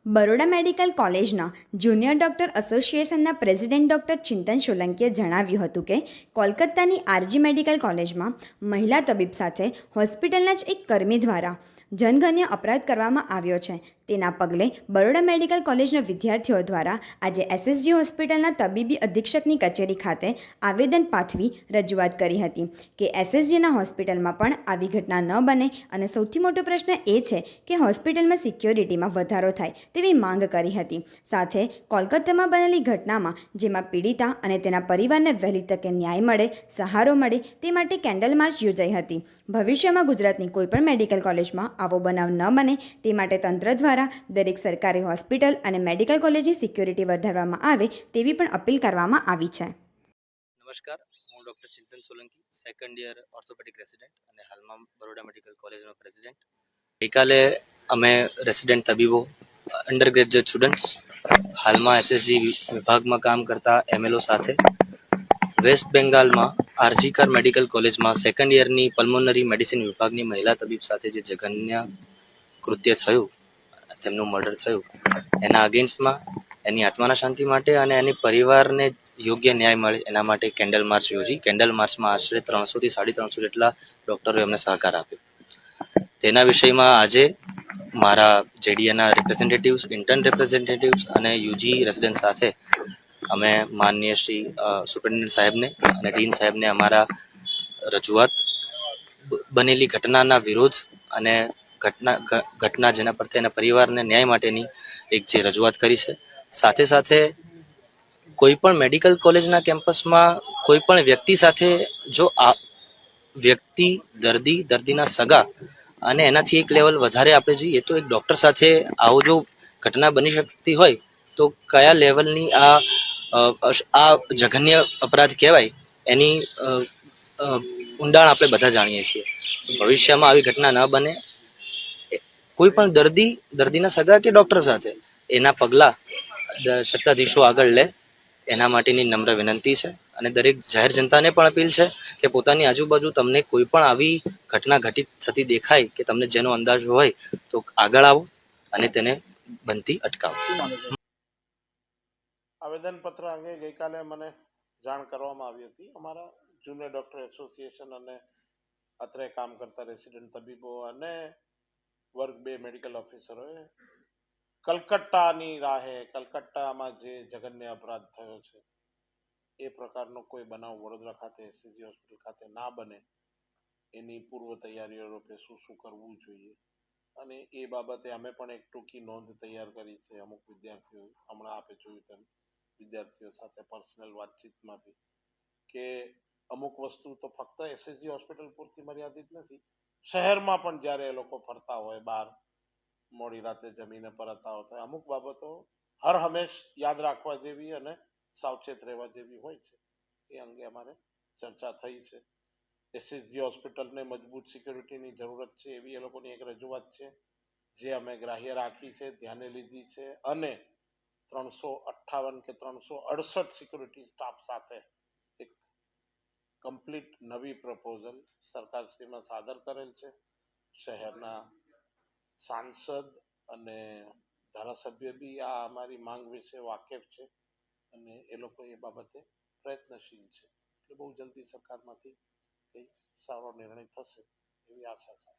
Baroda medical કોલેજના junior doctor એસોસિએશનના president doctor ચિંતન સોલંકીએ જણાવ્યું હતું કે કોલકાતાની આરજી મેડિકલ કોલેજમાં મહિલા તબીબ સાથે હોસ્પિટલના જ એક કર્મી દ્વારા જનગણ્ય અપરાધ કરવામાં આવ્યો છે. તેના પગલે બરોડા મેડિકલ કોલેજના વિદ્યાર્થીઓ દ્વારા આજે એસએસજી હોસ્પિટલના તબીબી અધિક્ષકની કચેરી ખાતે આવેદન પાઠવી રજૂઆત કરી હતી કે એસએસજીના હોસ્પિટલમાં પણ આવી ઘટના ન બને અને સૌથી મોટો પ્રશ્ન એ છે કે હોસ્પિટલમાં સિક્યોરિટીમાં વધારો થાય તેવી માંગ કરી હતી. સાથે કોલકાતામાં બનેલી ઘટનામાં જેમાં પીડિતા અને તેના પરિવારને વહેલી તકે ન્યાય મળે, સહારો મળે તે માટે કેન્ડલ માર્ચ યોજાઈ હતી. ભવિષ્યમાં ગુજરાતની કોઈપણ મેડિકલ કોલેજમાં આવો બનાવ ન બને તે માટે તંત્ર દ્વારા દરેક સરકારી હોસ્પિટલ અને મેડિકલ કોલેજની સિક્યોરિટી વધારવામાં આવે તેવી પણ અપીલ કરવામાં આવી છે. નમસ્કાર, હું doctor Chintan Solanki, second year orthopaedic resident અને હાલમાં બરોડા મેડિકલ કોલેજનો પ્રેસિડેન્ટ. ગઈકાલે અમે રેસિડેન્ટ તબીબો, અંડર ગ્રેજ્યુએટ સ્ટુડન્ટ્સ, હાલમાં એસએસજી વિભાગમાં કામ કરતા એમએલઓ સાથે વેસ્ટ બેંગાલમાં આરજીકર મેડિકલ કોલેજમાં સેકન્ડ યરની પલ્મોનરી મેડિસિન વિભાગની મહિલા તબીબ સાથે જે જઘન્ય કૃત્ય થયું, તેમનું મર્ડર થયું, એના અગેન્સ્ટમાં એની આત્માના શાંતિ માટે અને એની પરિવારને યોગ્ય ન્યાય મળે એના માટે કેન્ડલ માર્ચ યોજી. કેન્ડલ માર્ચમાં આશરે 300 થી 350 જેટલા ડૉક્ટરોએ અમને સહકાર આપ્યો. તેના વિષયમાં આજે મારા જેડીએના રિપ્રેઝેન્ટેટિવ્સ, ઇન્ટર્ન રિપ્રેઝેન્ટેટિવ્સ અને યુજી રેસિડેન્ટ સાથે અમે માનનીય શ્રી સુપ્રિન્ટેન્ડન્ટ સાહેબને અને ડીન સાહેબને અમારા રજૂઆત, બનેલી ઘટનાના વિરોધ અને ઘટના જેના પર તેના પરિવારને ન્યાય માટેની એક જે રજૂઆત કરી છે. સાથે સાથે કોઈ પણ મેડિકલ કોલેજના કેમ્પસમાં કોઈ પણ વ્યક્તિ સાથે જો આ વ્યક્તિ, દર્દીના સગા અને એનાથી એક લેવલ વધારે આપણે જોઈએ તો એક ડૉક્ટર સાથે આવો જો ઘટના બની શકતી હોય તો કયા લેવલની આ જઘન્ય અપરાધ કહેવાય એની ઊંડાણ આપણે બધા જાણીએ છીએ. ભવિષ્યમાં આવી ઘટના ન બને, કોઈ પણ દર્દીના સગા કે ડૉક્ટર સાથે એના પગલાં સત્તાધીશો આગળ લે એના માટેની નમ્ર વિનંતી છે. અને દરેક જાહેર જનતાને પણ અપીલ છે કે પોતાની આજુબાજુ તમને કોઈ પણ આવી ઘટના ઘટિત થતી દેખાય કે તમને જેનો અંદાજ હોય તો આગળ આવો અને તેને બનતી અટકાવો. આવેદનપત્ર અંગે ગઈકાલે મને જાણ કરવામાં આવી હતી. અમારા જુનિયર ડૉક્ટર એસોસિએશન અને અત્રે કામ કરતા રેસિડેન્ટ તબીબો અને વર્ગ 2 મેડિકલ ઓફિસરોએ કલકત્તાની રાહે, કલકત્તામાં જે જઘન્ય અપરાધ થયો છે એ પ્રકારનો કોઈ બનાવ વડોદરા ખાતે એસસીજી હોસ્પિટલ ખાતે ના બને એની પૂર્વ તૈયારીઓ રૂપે શું કરવું જોઈએ અને એ બાબતે અમે પણ એક ટૂંકી નોંધ તૈયાર કરી છે. અમુક વિદ્યાર્થીઓ, હમણાં આપે જોયું તેમ વિદ્યાર્થીઓ સાથે પર્સનલ વાતચીતમાં બી કે અમુક વસ્તુ તો ફક્ત એસએસજી હોસ્પિટલ પૂરતી મર્યાદિત નથી. શહેરમાં પણ જ્યારે એ લોકો ફરતા હોય, બહાર મોડી રાતે જમીને પરત આવતા હોય, અમુક બાબતો હર હંમેશ યાદ રાખવા જેવી અને સાવચેત રહેવા જેવી હોય છે. એ અંગે અમારે ચર્ચા થઈ છે. એસએસજી હોસ્પિટલને મજબૂત સિક્યોરિટીની જરૂરત છે એવી એ લોકોની એક રજૂઆત છે, જે અમે ગ્રાહ્ય રાખી છે, ધ્યાને લીધી છે અને 358 કે 368 સિક્યુરિટી સ્ટાફ સાથે એક કમ્પ્લીટ નવી પ્રપોઝલ સરકારશ્રીમાં સાદર કરેલ છે. શહેરના સાંસદ અને ધારાસભ્ય બી આ અમારી માંગ વિશે વાકેફ છે અને એ લોકો એ બાબતે પ્રયત્નશીલ છે. એટલે બહુ જલ્દી સરકારમાંથી કંઈ સારો નિર્ણય થશે એવી આશા છે.